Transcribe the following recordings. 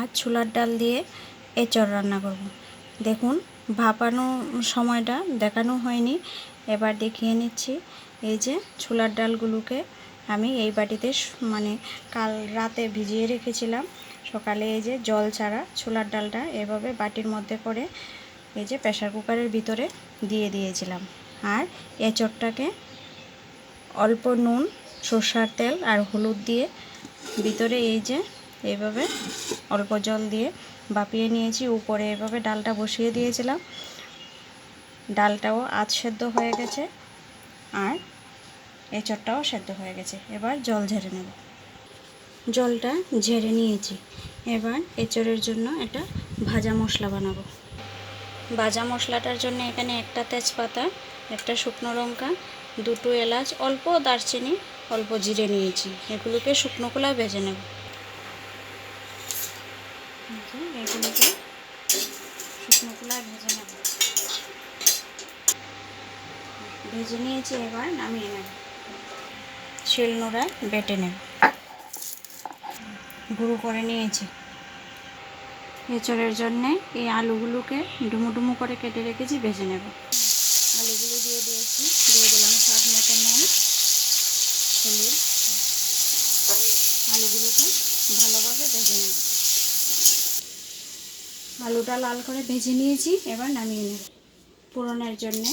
আজ ছোলার ডাল দিয়ে এঁচড় রান্না করব। দেখুন, ভাপানো সময়টা দেখানো হয়নি, এবার দেখিয়ে নিচ্ছি। এই যে ছোলার ডালগুলোকে আমি এই বাটিতে কাল রাতে ভিজিয়ে রেখেছিলাম। সকালে এই যে জল ছাড়া ছোলার ডালটা এভাবে বাটির মধ্যে করে এই যে প্রেসার কুকারের ভিতরে দিয়ে দিয়েছিলাম। আর এঁচড়টাকে অল্প নুন, সরষের তেল আর হলুদ দিয়ে ভিতরে এই যে এইভাবে অল্প জল দিয়ে ভাপিয়ে নিয়েছি। উপরে এভাবে ডালটা বসিয়ে দিয়েছিলাম। ডালটাও আধ সেদ্ধ হয়ে গেছে আর এঁচড়টাও সেদ্ধ হয়ে গেছে। এবার জল ঝেড়ে নেব। জলটা ঝেড়ে নিয়েছি। এবার এঁচড়ের জন্য একটা ভাজা মশলা বানাবো। ভাজা মশলাটার জন্য এখানে একটা তেজপাতা, একটা শুকনো লঙ্কা, দুটো এলাচ, অল্প দারচিনি, অল্প জিরে নিয়েছি। এগুলোকে শুকনো কলায় ভেজে নেব। এগুলোকে শুকনো কলায় ভেজে নিয়েছি। এবার নামিয়ে নেব। শিলনোড়ায় বেটে নেব। গুঁড়ো করে নিয়েছি। এঁচড়ের জন্যে এই আলুগুলোকে ডুমো ডুমো করে কেটে রেখেছি, ভেজে নেব। আলুগুলো দিয়ে দিয়েছি। দিয়ে দিলাম স্বাদ মতো নুন, হলুদ। আলুগুলোকে ভালোভাবে ভেজে নেব। আলুটা লাল করে ভেজে নিয়েছি। এবার নামিয়ে নেব। ফোড়নের জন্যে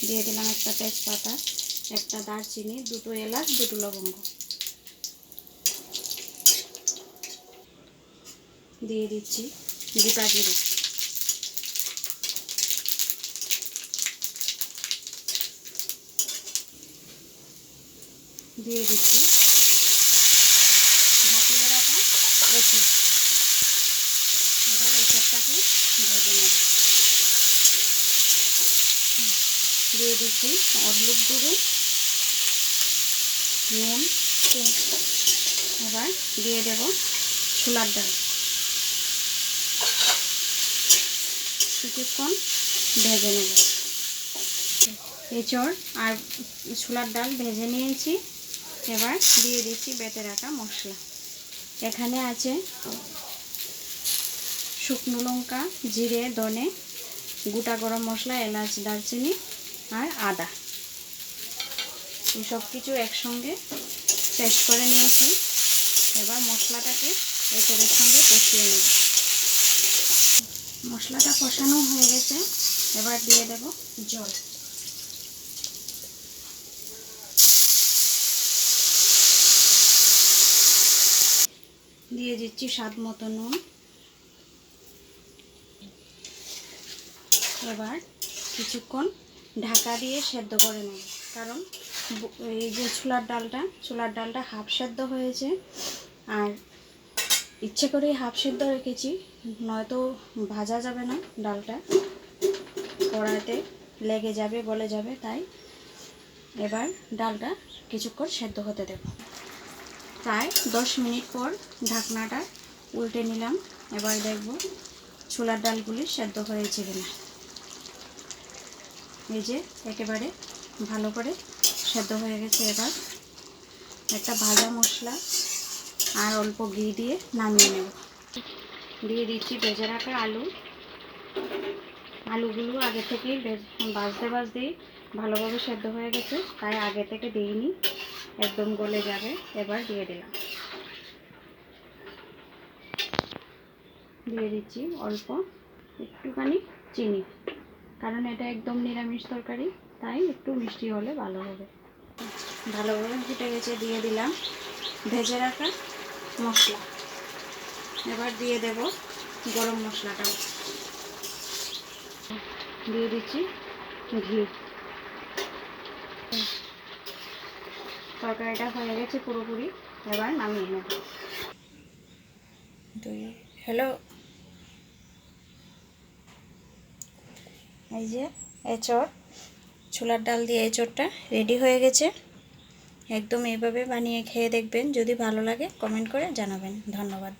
দিয়ে দিলাম একটা তেজপাতা, একটা দারচিনি, দুটো এলাচ, দুটো লবঙ্গ। দিয়ে দিচ্ছি গোটা জিরে। দিয়ে দিচ্ছি ভাপিয়ে রাখা এঁচড়। এবার এঁচড়টাকে ভেজে নেব। দিয়ে দিচ্ছি হলুদ গুঁড়ো, নুন। এবার দিয়ে দেব ছোলার ডাল। কিছুক্ষণ ভেজে নেব। এঁচড় আর ছোলার ডাল ভেজে নিয়েছি। এবার দিয়ে দিচ্ছি বেটে রাখা মশলা। এখানে আছে শুকনো লঙ্কা, জিরে, ধনে, গোটা গরম মশলা, এলাচ, দারচিনি আর আদা। এই সব কিছু একসঙ্গে পেস্ট করে নিয়েছি। এবার মশলাটাকে এঁচড়ের সঙ্গে কষিয়ে নেব। মশলাটা কষানো হয়ে গেছে। এবার দিয়ে দেব জল। দিয়ে দিচ্ছি স্বাদ মতো নুন। এবার কিছুক্ষণ ঢাকা দিয়ে সেদ্ধ করে নেব, কারণ এই যে ছোলার ডালটা হাফ সেদ্ধ হয়েছে। আর ইচ্ছে করেই হাফ সেদ্ধ রেখেছি, নয়তো ভাজা যাবে না, ডালটা কড়াইতে লেগে যাবে, গলে যাবে। তাই এবার ডালটা কিছুক্ষণ সেদ্ধ হতে দেব। প্রায় 10 মিনিট পর ঢাকনাটা উল্টে নিলাম। এবার দেখব ছোলার ডালগুলি সেদ্ধ হয়েছে কিনা। এই যে একেবারে ভালো করে সেদ্ধ হয়ে গেছে। এবার একটা ভাজা মশলা আর অল্প ঘি দিয়ে নামিয়ে নেব। দিয়ে দিচ্ছি ভেজে রাখা আলু। আলুগুলো আগে থেকেই ভাজতেই ভালোভাবে সেদ্ধ হয়ে গেছে, তাই আগে থেকে দিইনি, একদম গলে যাবে। এবার দিয়ে দিলাম। দিয়ে দিচ্ছি অল্প একটুখানি চিনি, কারণ এটা একদম নিরামিষ তরকারি, তাই একটু মিষ্টি হলে ভালো হবে। ভালোভাবে ফুটে গেছে। দিয়ে দিলাম ভেজে রাখা মশলা। এবার দিয়ে দেব গরম মশলাটাও। দিয়ে দিচ্ছি ঘি। তরকারিটা হয়ে গেছে পুরোপুরি। এবার নামিয়ে নেব। হ্যালো, এই যে এঁচড়, ছোলার ডাল দিয়ে এঁচড়টা রেডি হয়ে গেছে। একদম এইভাবে বানিয়ে খেয়ে দেখবেন। যদি ভালো লাগে কমেন্ট করে জানাবেন। ধন্যবাদ।